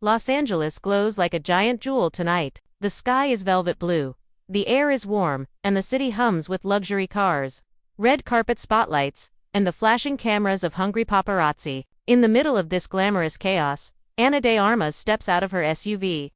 Los Angeles glows like a giant jewel tonight. The sky is velvet blue. The air is warm, and the city hums with luxury cars, red carpet spotlights, and the flashing cameras of hungry paparazzi. In the middle of this glamorous chaos, Ana de Armas steps out of her SUV.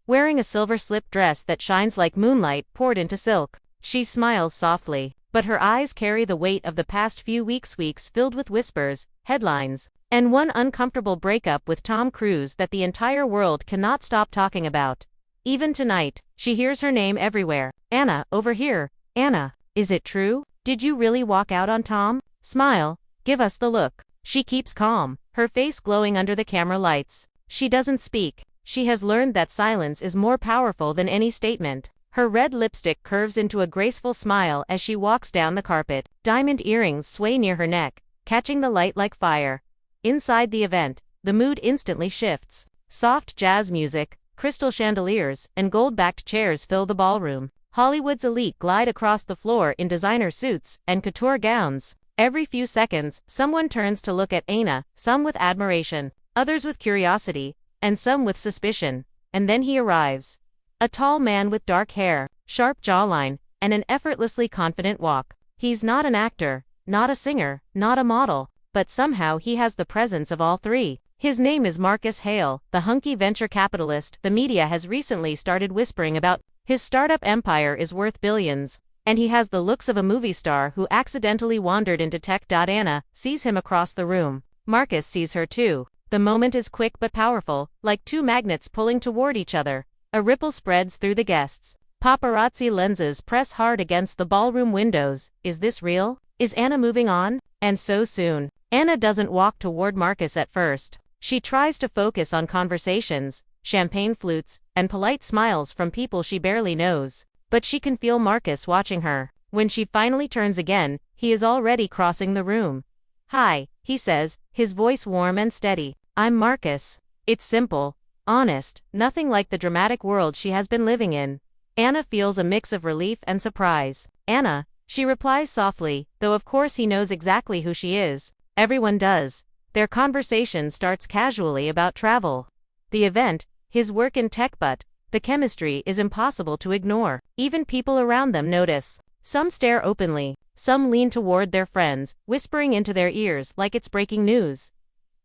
Wearing a silver slip dress that shines like moonlight poured into silk, she smiles softly, but her eyes carry the weight of the past few weeks filled with whispers, headlines, and one uncomfortable breakup with Tom Cruise that the entire world cannot stop talking about. Even tonight, she hears her name everywhere. Ana, over here. Ana, is it true? Did you really walk out on Tom? Smile, give us the look. She keeps calm, her face glowing under the camera lights. She doesn't speak. She has learned that silence is more powerful than any statement. Her red lipstick curves into a graceful smile as she walks down the carpet. Diamond earrings sway near her neck, catching the light like fire. Inside the event, the mood instantly shifts. Soft jazz music, crystal chandeliers, and gold-backed chairs fill the ballroom. Hollywood's elite glide across the floor in designer suits and couture gowns. Every few seconds, someone turns to look at Ana, some with admiration, others with curiosity, and some with suspicion. And then he arrives. A tall man with dark hair, sharp jawline, and an effortlessly confident walk. He's not an actor, not a singer, not a model, but somehow he has the presence of all three. His name is Marcus Hale, the hunky venture capitalist the media has recently started whispering about. His startup empire is worth billions, and he has the looks of a movie star who accidentally wandered into tech. Ana sees him across the room. Marcus sees her too. The moment is quick but powerful, like two magnets pulling toward each other. A ripple spreads through the guests. Paparazzi lenses press hard against the ballroom windows. Is this real? Is Ana moving on? And so soon. Ana doesn't walk toward Marcus at first. She tries to focus on conversations, champagne flutes, and polite smiles from people she barely knows. But she can feel Marcus watching her. When she finally turns again, he is already crossing the room. "Hi," he says, his voice warm and steady. "I'm Marcus." It's simple, honest, nothing like the dramatic world she has been living in. Ana feels a mix of relief and surprise. "Ana," she replies softly, though of course he knows exactly who she is. Everyone does. Their conversation starts casually about travel, the event, his work in tech, but the chemistry is impossible to ignore. Even people around them notice. Some stare openly, some lean toward their friends, whispering into their ears like it's breaking news.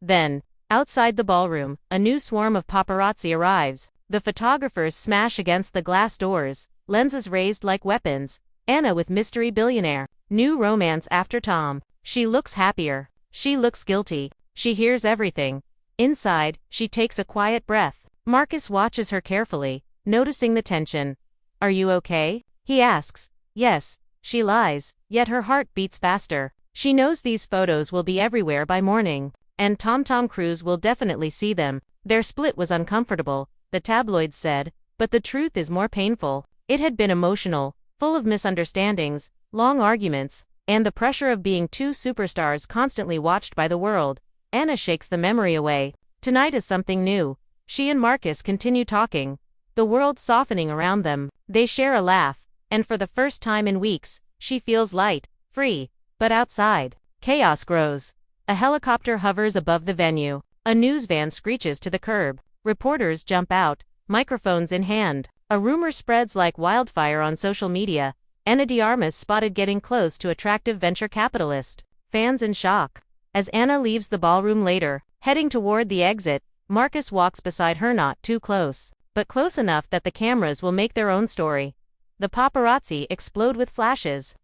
Then, outside the ballroom, a new swarm of paparazzi arrives. The photographers smash against the glass doors, lenses raised like weapons. Ana with mystery billionaire. New romance after Tom. She looks happier. She looks guilty. She hears everything. Inside, she takes a quiet breath. Marcus watches her carefully, noticing the tension. "Are you okay?" he asks. "Yes," she lies, yet her heart beats faster. She knows these photos will be everywhere by morning, and Tom Cruise will definitely see them. Their split was uncomfortable, the tabloids said, but the truth is more painful. It had been emotional, full of misunderstandings, long arguments, and the pressure of being two superstars constantly watched by the world. Ana shakes the memory away. Tonight is something new. She and Marcus continue talking, the world softening around them. They share a laugh, and for the first time in weeks, she feels light, free. But outside, chaos grows. A helicopter hovers above the venue. A news van screeches to the curb. Reporters jump out, microphones in hand. A rumor spreads like wildfire on social media. Ana de Armas spotted getting close to attractive venture capitalist. Fans in shock. As Ana leaves the ballroom later, heading toward the exit, Marcus walks beside her, not too close, but close enough that the cameras will make their own story. The paparazzi explode with flashes.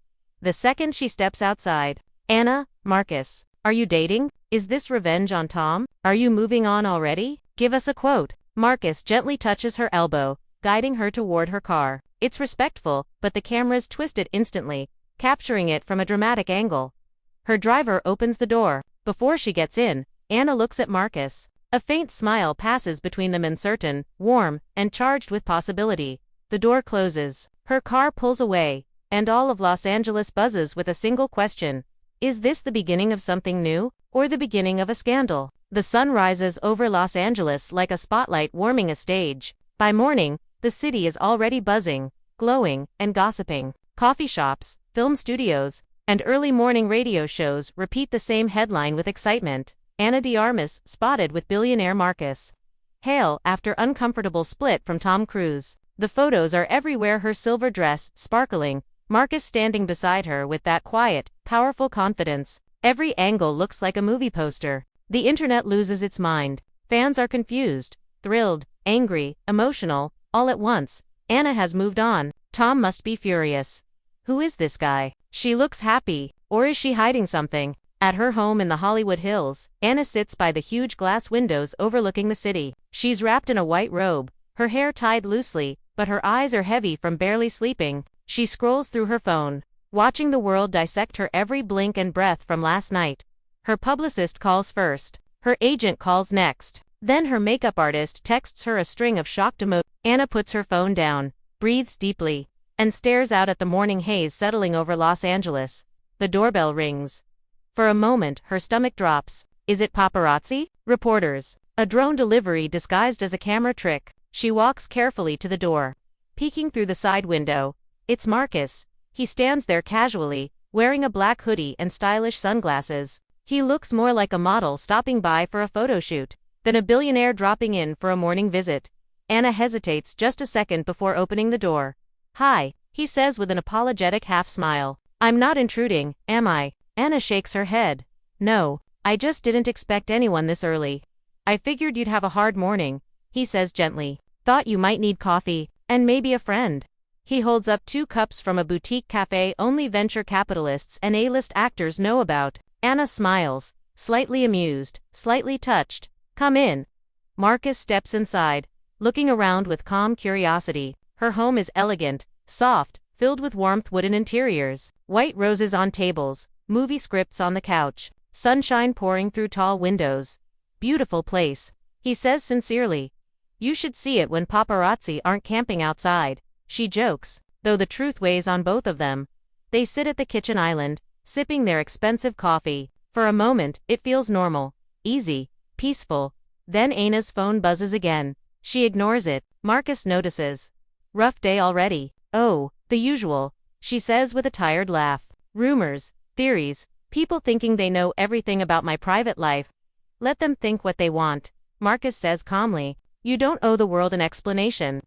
The second she steps outside. "Ana, Marcus, are you dating? Is this revenge on Tom? Are you moving on already? Give us a quote." Marcus gently touches her elbow, guiding her toward her car. It's respectful, but the cameras twist it instantly, capturing it from a dramatic angle. Her driver opens the door. Before she gets in, Ana looks at Marcus. A faint smile passes between them, uncertain, warm, and charged with possibility. The door closes. Her car pulls away, and all of Los Angeles buzzes with a single question. Is this the beginning of something new, or the beginning of a scandal? The sun rises over Los Angeles like a spotlight warming a stage. By morning, the city is already buzzing, glowing, and gossiping. Coffee shops, film studios, and early morning radio shows repeat the same headline with excitement. Ana de Armas spotted with billionaire Marcus. Hail after uncomfortable split from Tom Cruise. The photos are everywhere, her silver dress, sparkling, Marcus standing beside her with that quiet, powerful confidence. Every angle looks like a movie poster. The internet loses its mind. Fans are confused, thrilled, angry, emotional, all at once. Ana has moved on. Tom must be furious. Who is this guy? She looks happy. Or is she hiding something? At her home in the Hollywood Hills, Ana sits by the huge glass windows overlooking the city. She's wrapped in a white robe, her hair tied loosely, but her eyes are heavy from barely sleeping. She scrolls through her phone, watching the world dissect her every blink and breath from last night. Her publicist calls first. Her agent calls next. Then her makeup artist texts her a string of shocked emojis. Ana puts her phone down, breathes deeply, and stares out at the morning haze settling over Los Angeles. The doorbell rings. For a moment, her stomach drops. Is it paparazzi? Reporters. A drone delivery disguised as a camera trick. She walks carefully to the door. Peeking through the side window. It's Marcus. He stands there casually, wearing a black hoodie and stylish sunglasses. He looks more like a model stopping by for a photo shoot than a billionaire dropping in for a morning visit. Ana hesitates just a second before opening the door. Hi, he says with an apologetic half-smile. I'm not intruding, am I? Ana shakes her head. No, I just didn't expect anyone this early. I figured you'd have a hard morning, he says gently. Thought you might need coffee, and maybe a friend. He holds up 2 cups from a boutique cafe only venture capitalists and A-list actors know about. Ana smiles, slightly amused, slightly touched. Come in. Marcus steps inside, looking around with calm curiosity. Her home is elegant, soft, filled with warmth wooden interiors, white roses on tables, movie scripts on the couch, sunshine pouring through tall windows. Beautiful place, he says sincerely. You should see it when paparazzi aren't camping outside, she jokes, though the truth weighs on both of them. They sit at the kitchen island, sipping their expensive coffee. For a moment, it feels normal, easy, peaceful. Then Ana's phone buzzes again. She ignores it. Marcus notices. Rough day already. Oh, the usual, she says with a tired laugh. Rumors, theories, people thinking they know everything about my private life. Let them think what they want, Marcus says calmly. You don't owe the world an explanation.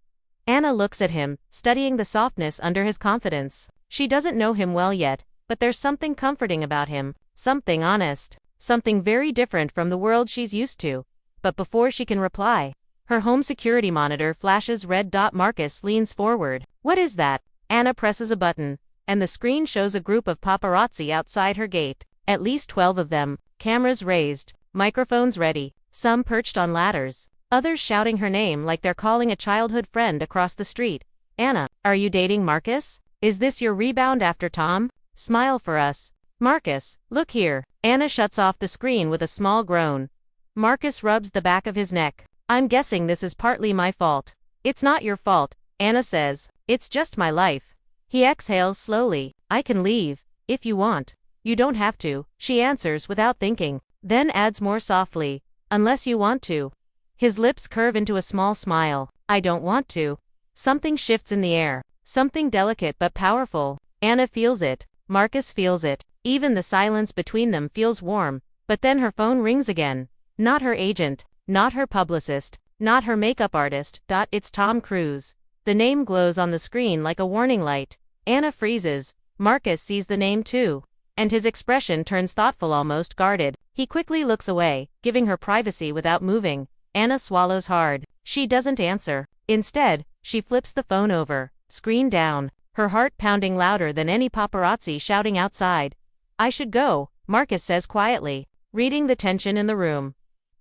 Ana looks at him, studying the softness under his confidence. She doesn't know him well yet, but there's something comforting about him, something honest, something very different from the world she's used to. But before she can reply, her home security monitor flashes red. Marcus leans forward. What is that? Ana presses a button, and the screen shows a group of paparazzi outside her gate. At least 12 of them, cameras raised, microphones ready, some perched on ladders, others shouting her name like they're calling a childhood friend across the street. Ana, are you dating Marcus? Is this your rebound after Tom? Smile for us. Marcus, look here. Ana shuts off the screen with a small groan. Marcus rubs the back of his neck. I'm guessing this is partly my fault. It's not your fault, Ana says. It's just my life. He exhales slowly. I can leave, if you want. You don't have to, she answers without thinking, then adds more softly. Unless you want to. His lips curve into a small smile. I don't want to. Something shifts in the air. Something delicate but powerful. Ana feels it. Marcus feels it. Even the silence between them feels warm. But then her phone rings again. Not her agent. Not her publicist. Not her makeup artist. It's Tom Cruise. The name glows on the screen like a warning light. Ana freezes. Marcus sees the name too. And his expression turns thoughtful, almost guarded. He quickly looks away, giving her privacy without moving. Ana swallows hard. She doesn't answer. Instead, she flips the phone over, screen down, her heart pounding louder than any paparazzi shouting outside. I should go, Marcus says quietly, reading the tension in the room.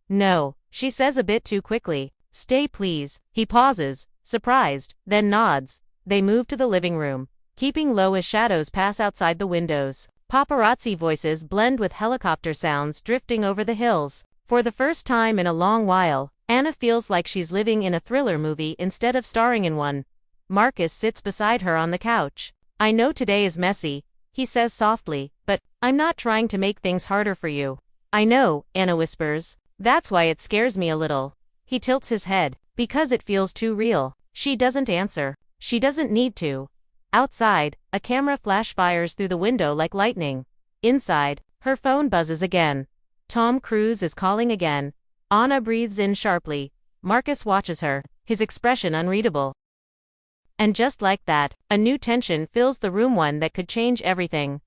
No, she says a bit too quickly. Stay please. He pauses, surprised, then nods. They move to the living room, keeping low as shadows pass outside the windows. Paparazzi voices blend with helicopter sounds drifting over the hills. For the first time in a long while, Ana feels like she's living in a thriller movie instead of starring in one. Marcus sits beside her on the couch. I know today is messy, he says softly, but I'm not trying to make things harder for you. I know, Ana whispers. That's why it scares me a little. He tilts his head, because it feels too real. She doesn't answer. She doesn't need to. Outside, a camera flash fires through the window like lightning. Inside, her phone buzzes again. Tom Cruise is calling again. Ana breathes in sharply. Marcus watches her, his expression unreadable. And just like that, a new tension fills the room, one that could change everything.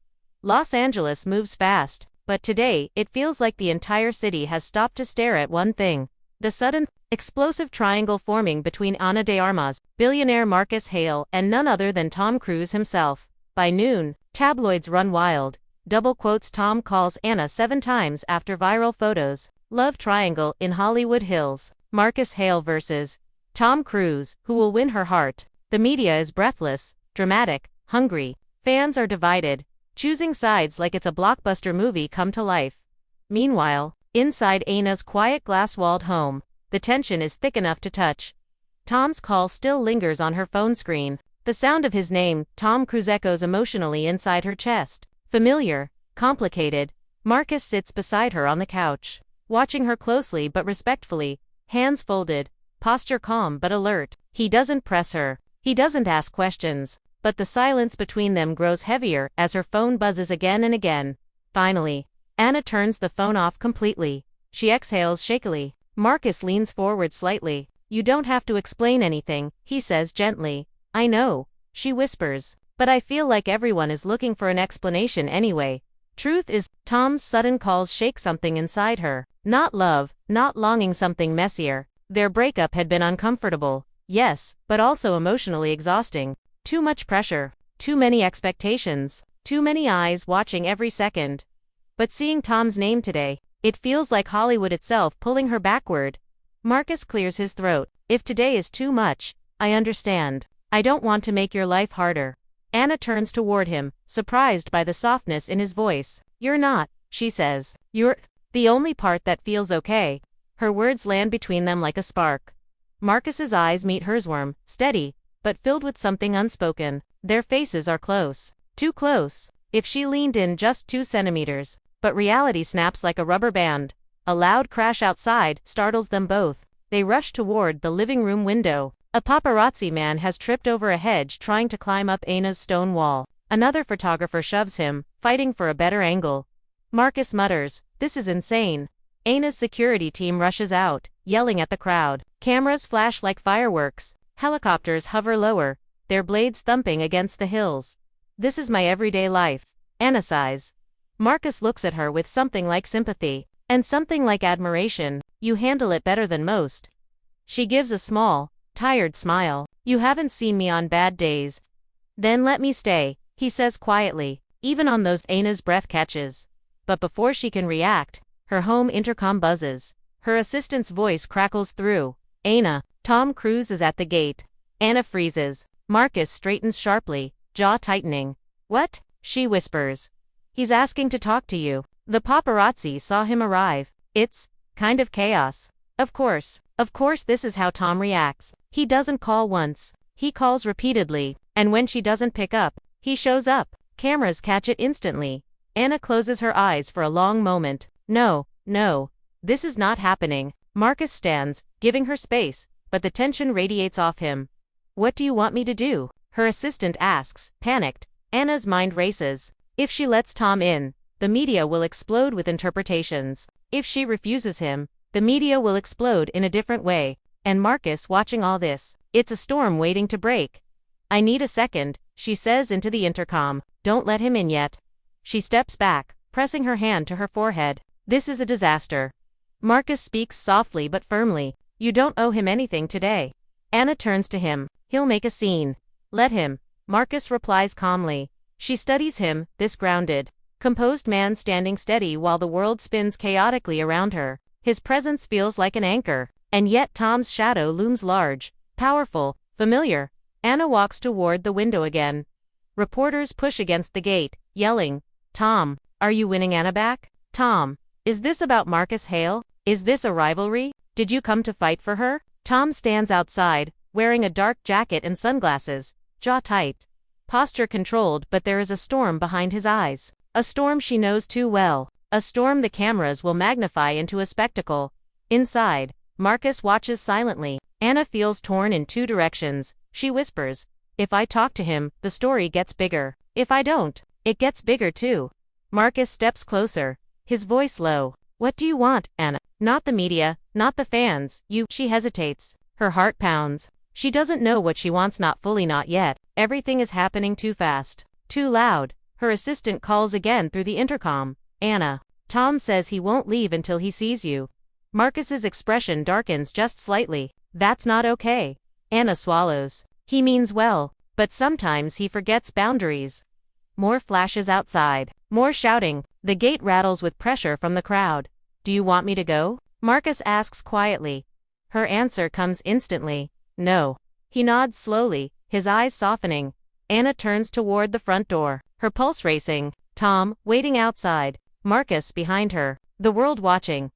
Los Angeles moves fast, but today, it feels like the entire city has stopped to stare at one thing. The sudden, explosive triangle forming between Ana de Armas, billionaire Marcus Hale, and none other than Tom Cruise himself. By noon, tabloids run wild. Double quotes: Tom calls Ana 7 times after viral photos. Love triangle in Hollywood Hills. Marcus Hale versus Tom Cruise, who will win her heart? The media is breathless, dramatic, hungry. Fans are divided, choosing sides like it's a blockbuster movie come to life. Meanwhile, inside Ana's quiet glass-walled home, the tension is thick enough to touch. Tom's call still lingers on her phone screen. The sound of his name, Tom Cruise, echoes emotionally inside her chest. Familiar, complicated. Marcus sits beside her on the couch, watching her closely but respectfully, hands folded, posture calm but alert. He doesn't press her. He doesn't ask questions. But the silence between them grows heavier as her phone buzzes again and again. Finally, Ana turns the phone off completely. She exhales shakily. Marcus leans forward slightly. "You don't have to explain anything," he says gently. "I know," she whispers. "But I feel like everyone is looking for an explanation anyway." Truth is, Tom's sudden calls shake something inside her. Not love, not longing, something messier. Their breakup had been uncomfortable, yes, but also emotionally exhausting. Too much pressure, too many expectations, too many eyes watching every second. But seeing Tom's name today, it feels like Hollywood itself pulling her backward. Marcus clears his throat. "If today is too much, I understand. I don't want to make your life harder." Ana turns toward him, surprised by the softness in his voice. "You're not," she says. "You're the only part that feels okay." Her words land between them like a spark. Marcus's eyes meet hers, warm, steady, but filled with something unspoken. Their faces are close. Too close. If she leaned in just 2 centimeters. But reality snaps like a rubber band. A loud crash outside startles them both. They rush toward the living room window. A paparazzi man has tripped over a hedge trying to climb up Ana's stone wall. Another photographer shoves him, fighting for a better angle. Marcus mutters, "This is insane." Ana's security team rushes out, yelling at the crowd. Cameras flash like fireworks. Helicopters hover lower, their blades thumping against the hills. "This is my everyday life," Ana sighs. Marcus looks at her with something like sympathy, and something like admiration. "You handle it better than most." She gives a small, tired smile. "You haven't seen me on bad days." "Then let me stay," he says quietly, "even on those." Ana's breath catches. But before she can react, her home intercom buzzes. Her assistant's voice crackles through. "Ana, Tom Cruise is at the gate." Ana freezes. Marcus straightens sharply, jaw tightening. "What?" she whispers. "He's asking to talk to you." The paparazzi saw him arrive. It's kind of chaos. Of course this is how Tom reacts. He doesn't call once. He calls repeatedly, and when she doesn't pick up, he shows up. Cameras catch it instantly. Ana closes her eyes for a long moment. No, this is not happening. Marcus stands, giving her space, but the tension radiates off him. "What do you want me to do?" her assistant asks, panicked. Ana's mind races. If she lets Tom in, the media will explode with interpretations. If she refuses him, the media will explode in a different way. And Marcus watching all this. It's a storm waiting to break. "I need a second," she says into the intercom. "Don't let him in yet." She steps back, pressing her hand to her forehead. "This is a disaster." Marcus speaks softly but firmly. "You don't owe him anything today." Ana turns to him. "He'll make a scene." "Let him," Marcus replies calmly. She studies him, this grounded, composed man standing steady while the world spins chaotically around her. His presence feels like an anchor, and yet Tom's shadow looms large, powerful, familiar. Ana walks toward the window again. Reporters push against the gate, yelling, "Tom, are you winning Ana back? Tom, is this about Marcus Hale? Is this a rivalry? Did you come to fight for her?" Tom stands outside, wearing a dark jacket and sunglasses, jaw tight. Posture controlled, but there is a storm behind his eyes. A storm she knows too well. A storm the cameras will magnify into a spectacle. Inside, Marcus watches silently. Ana feels torn in 2 directions. She whispers, "If I talk to him, the story gets bigger. If I don't, it gets bigger too." Marcus steps closer, his voice low. "What do you want, Ana?" Not the media, not the fans, you. She hesitates. Her heart pounds. She doesn't know what she wants, not fully, not yet. Everything is happening too fast. Too loud. Her assistant calls again through the intercom. Ana. Tom says he won't leave until he sees you. Marcus's expression darkens just slightly. That's not okay. Ana swallows. He means well, but sometimes he forgets boundaries. More flashes outside. More shouting. The gate rattles with pressure from the crowd. Do you want me to go? Marcus asks quietly. Her answer comes instantly. No. He nods slowly, his eyes softening. Ana turns toward the front door, her pulse racing. Tom, waiting outside. Marcus behind her. The world watching.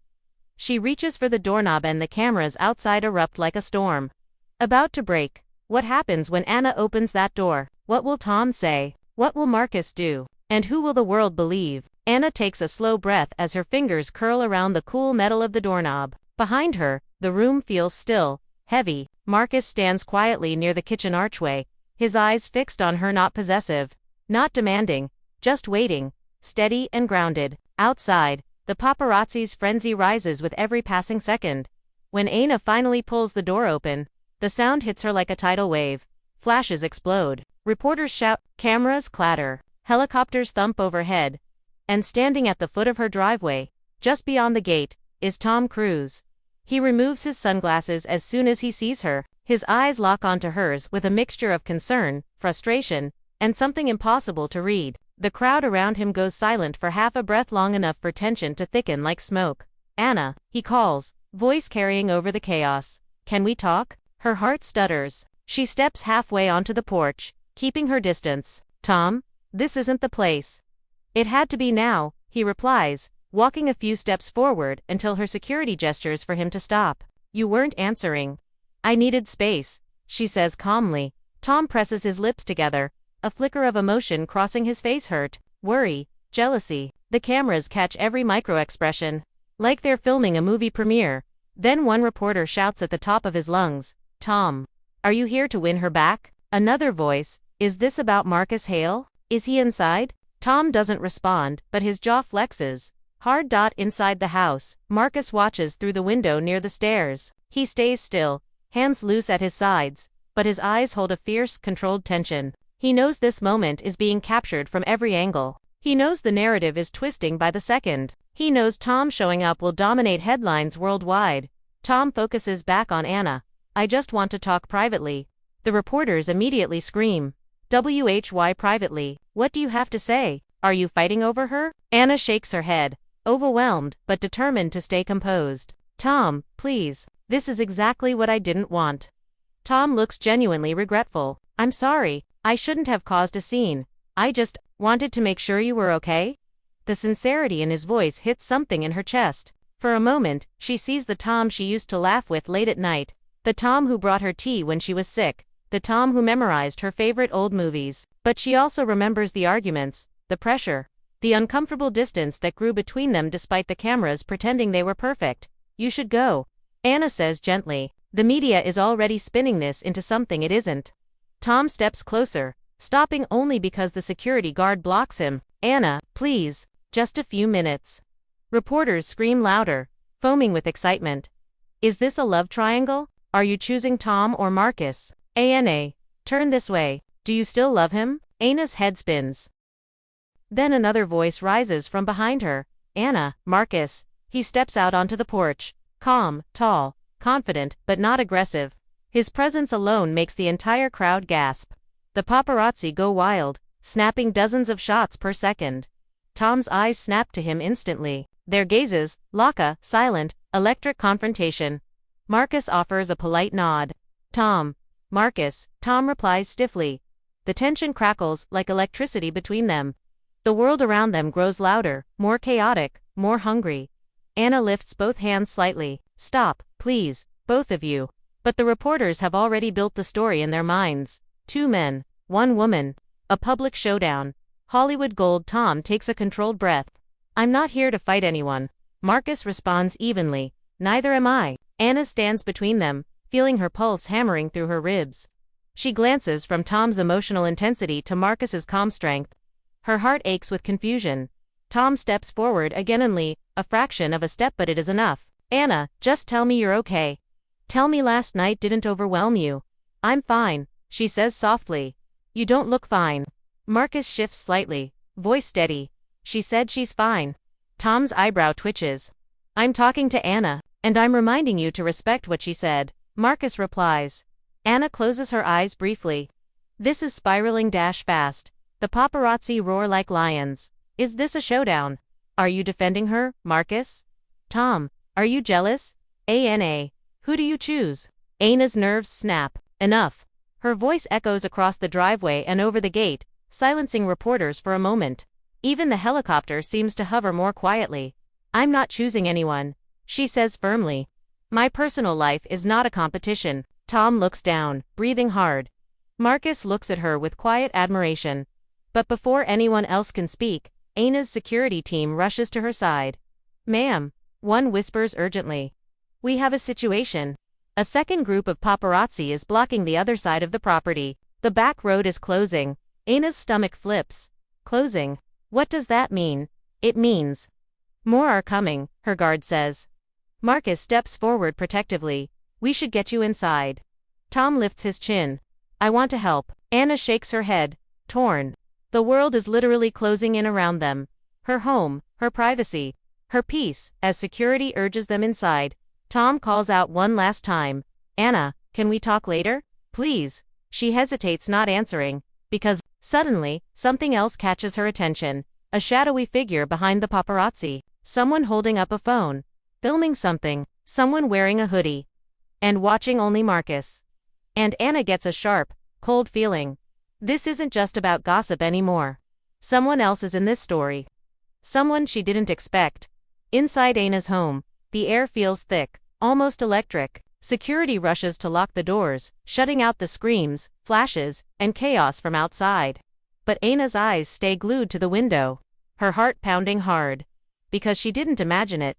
She reaches for the doorknob and the cameras outside erupt like a storm. About to break. What happens when Ana opens that door? What will Tom say? What will Marcus do? And who will the world believe? Ana takes a slow breath as her fingers curl around the cool metal of the doorknob. Behind her, the room feels still, heavy. Marcus stands quietly near the kitchen archway, his eyes fixed on her, not possessive, not demanding, just waiting, steady and grounded. Outside, the paparazzi's frenzy rises with every passing second. When Ana finally pulls the door open, the sound hits her like a tidal wave. Flashes explode. Reporters shout, cameras clatter, helicopters thump overhead. And standing at the foot of her driveway, just beyond the gate, is Tom Cruise. He removes his sunglasses as soon as he sees her. His eyes lock onto hers with a mixture of concern, frustration, and something impossible to read. The crowd around him goes silent for half a breath, long enough for tension to thicken like smoke. Ana, he calls, voice carrying over the chaos. Can we talk? Her heart stutters. She steps halfway onto the porch, keeping her distance. Tom, this isn't the place. It had to be now, he replies, walking a few steps forward until her security gestures for him to stop. You weren't answering. I needed space, she says calmly. Tom presses his lips together, a flicker of emotion crossing his face, hurt, worry, jealousy. The cameras catch every micro-expression, like they're filming a movie premiere. Then one reporter shouts at the top of his lungs, Tom, are you here to win her back? Another voice, is this about Marcus Hale? Is he inside? Tom doesn't respond, but his jaw flexes. Hard. Inside the house, Marcus watches through the window near the stairs. He stays still, hands loose at his sides, but his eyes hold a fierce, controlled tension. He knows this moment is being captured from every angle. He knows the narrative is twisting by the second. He knows Tom showing up will dominate headlines worldwide. Tom focuses back on Ana. I just want to talk privately. The reporters immediately scream. Why privately? What do you have to say? Are you fighting over her? Ana shakes her head, overwhelmed but determined to stay composed. Tom, please. This is exactly what I didn't want. Tom looks genuinely regretful. I'm sorry. I shouldn't have caused a scene. I just wanted to make sure you were okay. The sincerity in his voice hits something in her chest. For a moment, she sees the Tom she used to laugh with late at night. The Tom who brought her tea when she was sick. The Tom who memorized her favorite old movies. But she also remembers the arguments, the pressure, the uncomfortable distance that grew between them despite the cameras pretending they were perfect. You should go, Ana says gently. The media is already spinning this into something it isn't. Tom steps closer, stopping only because the security guard blocks him. Ana, please, just a few minutes. Reporters scream louder, foaming with excitement. Is this a love triangle? Are you choosing Tom or Marcus? Ana, turn this way. Do you still love him? Ana's head spins. Then another voice rises from behind her. Ana, Marcus. He steps out onto the porch, calm, tall, confident, but not aggressive. His presence alone makes the entire crowd gasp. The paparazzi go wild, snapping dozens of shots per second. Tom's eyes snap to him instantly. Their gazes lock a silent, electric confrontation. Marcus offers a polite nod. Tom. Marcus. Tom replies stiffly. The tension crackles like electricity between them. The world around them grows louder, more chaotic, more hungry. Ana lifts both hands slightly. Stop, please, both of you. But the reporters have already built the story in their minds. 2 men, 1 woman. A public showdown. Hollywood gold. Tom takes a controlled breath. I'm not here to fight anyone. Marcus responds evenly. Neither am I. Ana stands between them, feeling her pulse hammering through her ribs. She glances from Tom's emotional intensity to Marcus's calm strength. Her heart aches with confusion. Tom steps forward again, only a fraction of a step, but it is enough. Ana, just tell me you're okay. Tell me last night didn't overwhelm you. I'm fine, she says softly. You don't look fine. Marcus shifts slightly, voice steady. She said she's fine. Tom's eyebrow twitches. I'm talking to Ana, and I'm reminding you to respect what she said, Marcus replies. Ana closes her eyes briefly. This is spiraling fast. The paparazzi roar like lions. Is this a showdown? Are you defending her, Marcus? Tom, are you jealous? Ana. Who do you choose? Ana's nerves snap. Enough. Her voice echoes across the driveway and over the gate, silencing reporters for a moment. Even the helicopter seems to hover more quietly. I'm not choosing anyone, she says firmly. My personal life is not a competition. Tom looks down, breathing hard. Marcus looks at her with quiet admiration. But before anyone else can speak, Ana's security team rushes to her side. Ma'am, one whispers urgently. We have a situation. A second group of paparazzi is blocking the other side of the property. The back road is closing. Ana's stomach flips. Closing. What does that mean? It means more are coming, her guard says. Marcus steps forward protectively. We should get you inside. Tom lifts his chin. I want to help. Ana shakes her head, torn. The world is literally closing in around them. Her home, her privacy, her peace, as security urges them inside. Tom calls out one last time. Ana, can we talk later? Please. She hesitates, not answering, because suddenly, something else catches her attention. A shadowy figure behind the paparazzi. Someone holding up a phone. Filming something. Someone wearing a hoodie. And watching only Marcus. And Ana gets a sharp, cold feeling. This isn't just about gossip anymore. Someone else is in this story. Someone she didn't expect. Inside Ana's home, the air feels thick, almost electric. Security rushes to lock the doors, shutting out the screams, flashes, and chaos from outside. But Ana's eyes stay glued to the window, her heart pounding hard. Because she didn't imagine it.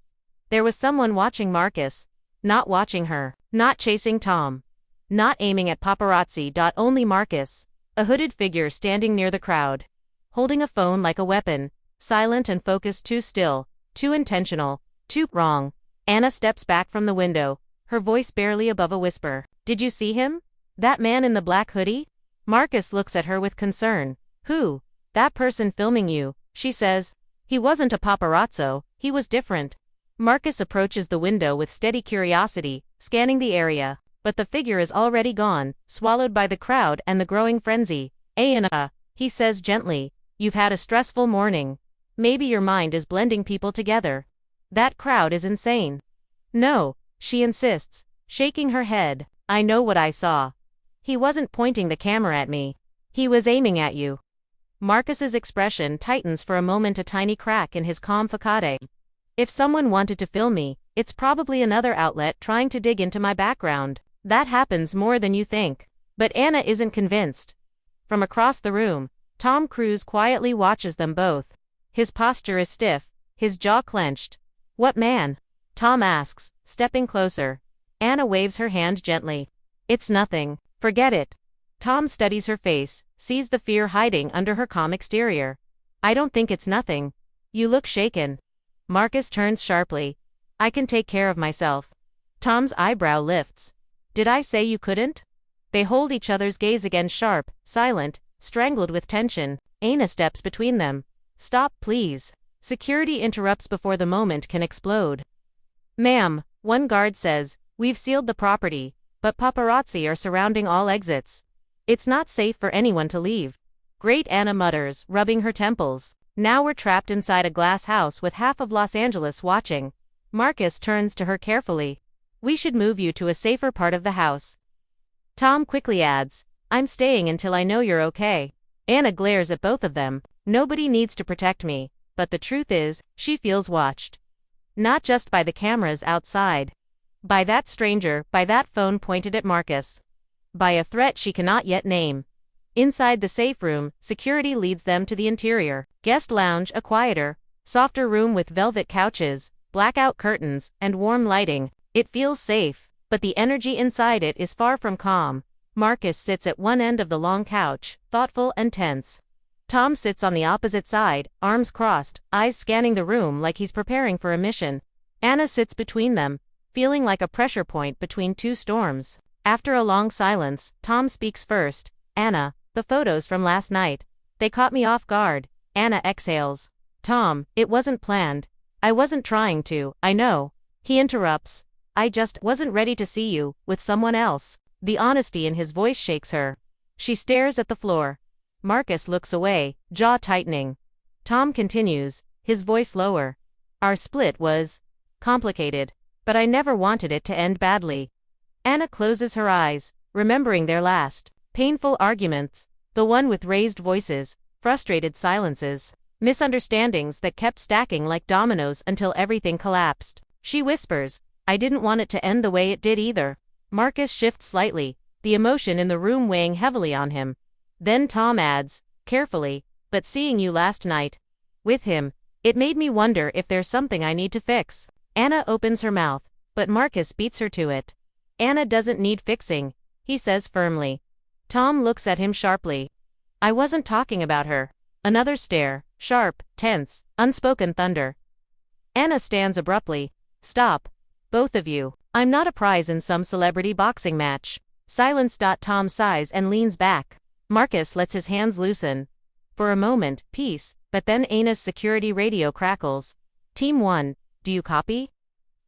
There was someone watching Marcus. Not watching her. Not chasing Tom. Not aiming at paparazzi. Only Marcus. A hooded figure standing near the crowd. Holding a phone like a weapon. Silent and focused, too still. Too intentional. Too wrong. Ana steps back from the window, her voice barely above a whisper. Did you see him? That man in the black hoodie? Marcus looks at her with concern. Who? That person filming you, she says. He wasn't a paparazzo, he was different. Marcus approaches the window with steady curiosity, scanning the area. But the figure is already gone, swallowed by the crowd and the growing frenzy. Ana, he says gently, you've had a stressful morning. Maybe your mind is blending people together. That crowd is insane. No, she insists, shaking her head. I know what I saw. He wasn't pointing the camera at me. He was aiming at you. Marcus's expression tightens for a moment, a tiny crack in his calm facade. If someone wanted to film me, it's probably another outlet trying to dig into my background. That happens more than you think. But Ana isn't convinced. From across the room, Tom Cruise quietly watches them both. His posture is stiff, his jaw clenched. What man? Tom asks, stepping closer. Ana waves her hand gently. It's nothing. Forget it. Tom studies her face, sees the fear hiding under her calm exterior. I don't think it's nothing. You look shaken. Marcus turns sharply. I can take care of myself. Tom's eyebrow lifts. Did I say you couldn't? They hold each other's gaze again, sharp, silent, strangled with tension. Ana steps between them. Stop, please. Security interrupts before the moment can explode. Ma'am, one guard says, we've sealed the property, but paparazzi are surrounding all exits. It's not safe for anyone to leave. Great, Ana mutters, rubbing her temples. Now we're trapped inside a glass house with half of Los Angeles watching. Marcus turns to her carefully. We should move you to a safer part of the house. Tom quickly adds, I'm staying until I know you're okay. Ana glares at both of them. Nobody needs to protect me, but the truth is, she feels watched. Not just by the cameras outside. By that stranger, by that phone pointed at Marcus. By a threat she cannot yet name. Inside the safe room, security leads them to the interior. Guest lounge, a quieter, softer room with velvet couches, blackout curtains, and warm lighting. It feels safe, but the energy inside it is far from calm. Marcus sits at one end of the long couch, thoughtful and tense. Tom sits on the opposite side, arms crossed, eyes scanning the room like he's preparing for a mission. Ana sits between them, feeling like a pressure point between two storms. After a long silence, Tom speaks first. Ana, the photos from last night. They caught me off guard. Ana exhales. Tom, it wasn't planned. I wasn't trying to, I know. He interrupts. I just wasn't ready to see you with someone else. The honesty in his voice shakes her. She stares at the floor. Marcus looks away, jaw tightening. Tom continues, his voice lower. Our split was complicated, but I never wanted it to end badly. Ana closes her eyes, remembering their last painful arguments, the one with raised voices, frustrated silences, misunderstandings that kept stacking like dominoes until everything collapsed. She whispers, I didn't want it to end the way it did either. Marcus shifts slightly, the emotion in the room weighing heavily on him. Then Tom adds, carefully, but seeing you last night with him, it made me wonder if there's something I need to fix. Ana opens her mouth, but Marcus beats her to it. Ana doesn't need fixing, he says firmly. Tom looks at him sharply. I wasn't talking about her. Another stare, sharp, tense, unspoken thunder. Ana stands abruptly. Stop. Both of you. I'm not a prize in some celebrity boxing match. Silence. Tom sighs and leans back. Marcus lets his hands loosen. For a moment, peace, but then Ana's security radio crackles. Team 1, do you copy?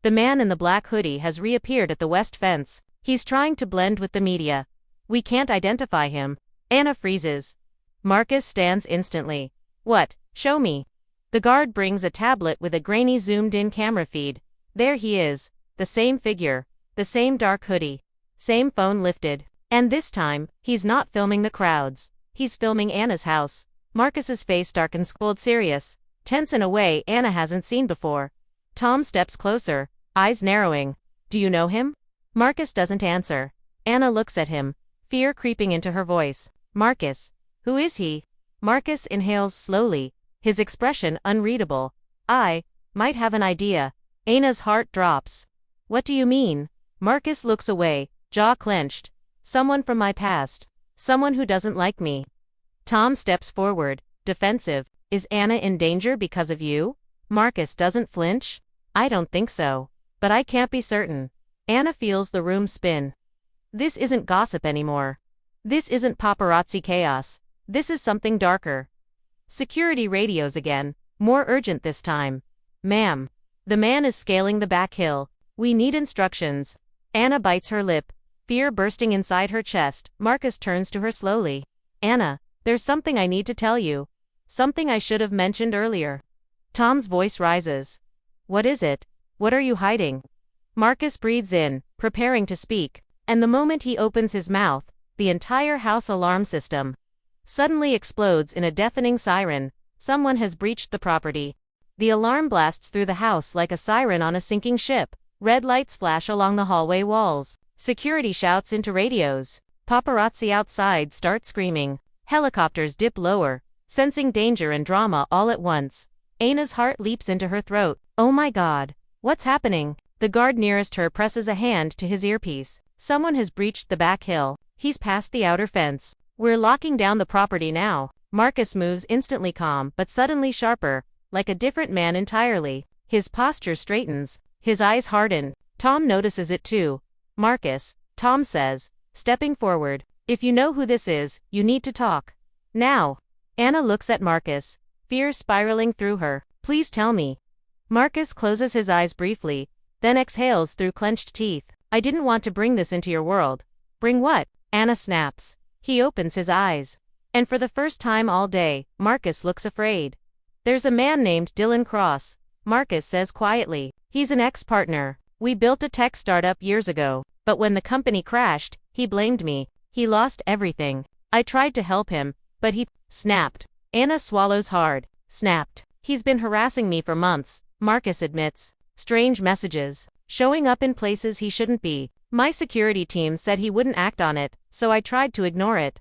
The man in the black hoodie has reappeared at the west fence. He's trying to blend with the media. We can't identify him. Ana freezes. Marcus stands instantly. What? Show me. The guard brings a tablet with a grainy zoomed-in camera feed. There he is. The same figure. The same dark hoodie. Same phone lifted. And this time, he's not filming the crowds. He's filming Ana's house. Marcus's face darkens cold serious, tense in a way Ana hasn't seen before. Tom steps closer, eyes narrowing. Do you know him? Marcus doesn't answer. Ana looks at him, fear creeping into her voice. Marcus. Who is he? Marcus inhales slowly, his expression unreadable. I might have an idea. Ana's heart drops. What do you mean? Marcus looks away, jaw clenched. Someone from my past. Someone who doesn't like me. Tom steps forward, defensive. Is Ana in danger because of you? Marcus doesn't flinch. I don't think so. But I can't be certain. Ana feels the room spin. This isn't gossip anymore. This isn't paparazzi chaos. This is something darker. Security radios again, more urgent this time. Ma'am. The man is scaling the back hill. We need instructions. Ana bites her lip, fear bursting inside her chest. Marcus turns to her slowly. Ana, there's something I need to tell you. Something I should have mentioned earlier. Tom's voice rises. What is it? What are you hiding? Marcus breathes in, preparing to speak, and the moment he opens his mouth, the entire house alarm system suddenly explodes in a deafening siren. Someone has breached the property. The alarm blasts through the house like a siren on a sinking ship. Red lights flash along the hallway walls. Security shouts into radios. Paparazzi outside start screaming. Helicopters dip lower, sensing danger and drama all at once. Ana's heart leaps into her throat. Oh my God. What's happening? The guard nearest her presses a hand to his earpiece. Someone has breached the back hill. He's past the outer fence. We're locking down the property now. Marcus moves instantly calm but suddenly sharper, like a different man entirely. His posture straightens. His eyes harden. Tom notices it too. Marcus, Tom says, stepping forward. If you know who this is, you need to talk. Now. Ana looks at Marcus, fear spiraling through her. Please tell me. Marcus closes his eyes briefly, then exhales through clenched teeth. I didn't want to bring this into your world. Bring what? Ana snaps. He opens his eyes. And for the first time all day, Marcus looks afraid. There's a man named Dylan Cross, Marcus says quietly. He's an ex-partner. We built a tech startup years ago, but when the company crashed, he blamed me. He lost everything. I tried to help him, but he snapped. Ana swallows hard. Snapped. He's been harassing me for months, Marcus admits. Strange messages. Showing up in places he shouldn't be. My security team said he wouldn't act on it, so I tried to ignore it.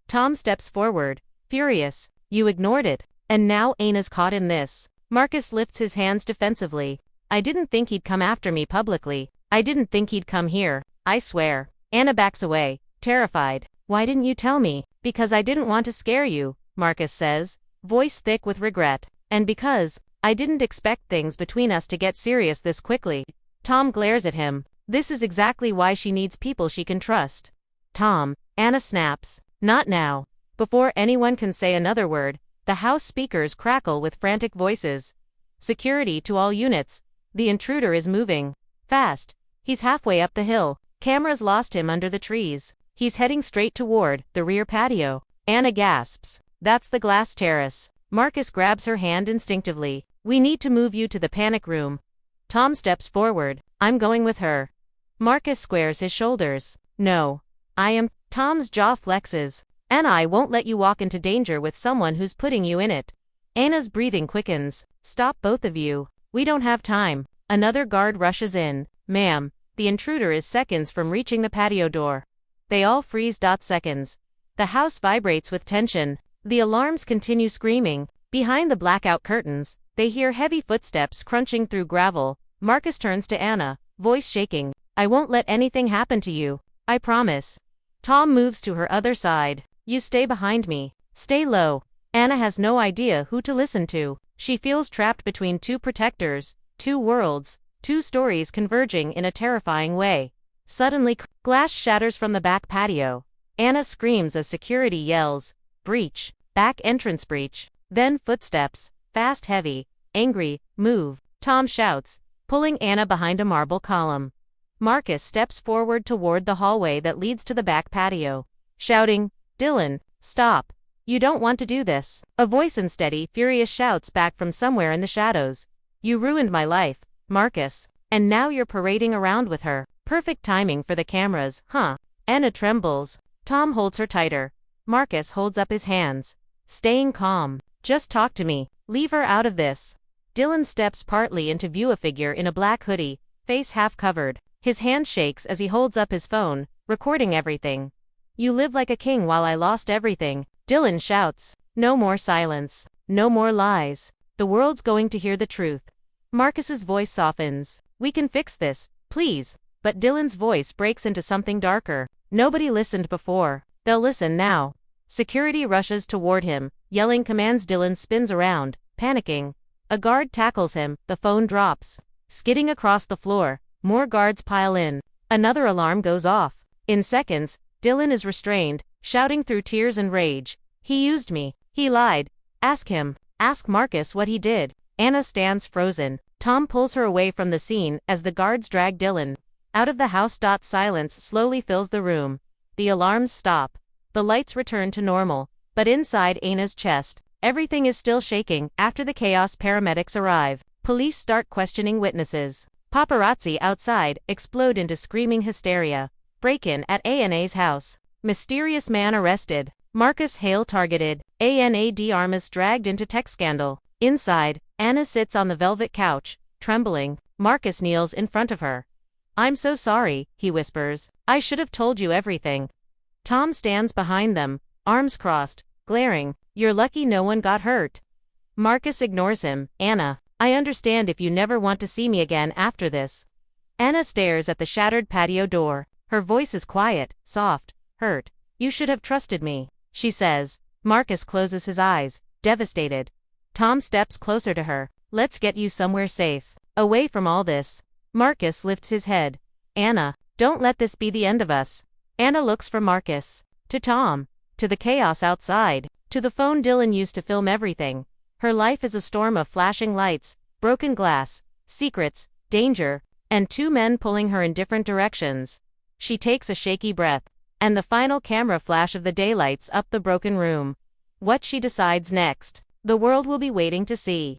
Tom steps forward, furious. You ignored it. And now Ana's caught in this. Marcus lifts his hands defensively. I didn't think he'd come after me publicly. I didn't think he'd come here. I swear. Ana backs away, terrified. Why didn't you tell me? Because I didn't want to scare you, Marcus says, voice thick with regret. And because I didn't expect things between us to get serious this quickly. Tom glares at him. This is exactly why she needs people she can trust. Tom, Ana snaps. Not now. Before anyone can say another word, the house speakers crackle with frantic voices. Security to all units. The intruder is moving. Fast. He's halfway up the hill. Cameras lost him under the trees. He's heading straight toward the rear patio. Ana gasps. That's the glass terrace. Marcus grabs her hand instinctively. We need to move you to the panic room. Tom steps forward. I'm going with her. Marcus squares his shoulders. No. I am. Tom's jaw flexes. And I won't let you walk into danger with someone who's putting you in it. Ana's breathing quickens. Stop both of you. We don't have time. Another guard rushes in. Ma'am, the intruder is seconds from reaching the patio door. They all freeze. Seconds. The house vibrates with tension. The alarms continue screaming. Behind the blackout curtains, they hear heavy footsteps crunching through gravel. Marcus turns to Ana, voice shaking. I won't let anything happen to you. I promise. Tom moves to her other side. You stay behind me. Stay low. Ana has no idea who to listen to. She feels trapped between two protectors, two worlds, two stories converging in a terrifying way. Suddenly, glass shatters from the back patio. Ana screams as security yells, breach, back entrance breach. Then footsteps, fast, heavy, angry, move. Tom shouts, pulling Ana behind a marble column. Marcus steps forward toward the hallway that leads to the back patio, shouting, Dylan, stop. You don't want to do this. A voice in steady, furious shouts back from somewhere in the shadows. You ruined my life, Marcus, and now you're parading around with her. Perfect timing for the cameras, huh? Ana trembles. Tom holds her tighter. Marcus holds up his hands. Staying calm. Just talk to me. Leave her out of this. Dylan steps partly into view, a figure in a black hoodie, face half covered. His hand shakes as he holds up his phone, recording everything. You live like a king while I lost everything, Dylan shouts. No more silence. No more lies. The world's going to hear the truth. Marcus's voice softens. We can fix this, please. But Dylan's voice breaks into something darker. Nobody listened before. They'll listen now. Security rushes toward him, yelling commands. Dylan spins around, panicking. A guard tackles him, the phone drops. Skidding across the floor, more guards pile in. Another alarm goes off. In seconds, Dylan is restrained, shouting through tears and rage. He used me. He lied. Ask him. Ask Marcus what he did. Ana stands frozen. Tom pulls her away from the scene as the guards drag Dylan out of the house. Silence slowly fills the room. The alarms stop. The lights return to normal, but inside Ana's chest, everything is still shaking. After the chaos, paramedics arrive. Police start questioning witnesses. Paparazzi outside explode into screaming hysteria. Break-in at Ana's house. Mysterious man arrested. Marcus Hale targeted. Ana de Armas dragged into tech scandal. Inside, Ana sits on the velvet couch, trembling. Marcus kneels in front of her. I'm so sorry, he whispers. I should have told you everything. Tom stands behind them, arms crossed, glaring. You're lucky no one got hurt. Marcus ignores him. Ana, I understand if you never want to see me again after this. Ana stares at the shattered patio door. Her voice is quiet, soft, hurt. You should have trusted me, she says. Marcus closes his eyes, devastated. Tom steps closer to her. Let's get you somewhere safe, away from all this. Marcus lifts his head. Ana, don't let this be the end of us. Ana looks from Marcus to Tom, to the chaos outside, to the phone Dylan used to film everything. Her life is a storm of flashing lights, broken glass, secrets, danger, and two men pulling her in different directions. She takes a shaky breath, and the final camera flash of the day lights up the broken room. What she decides next, the world will be waiting to see.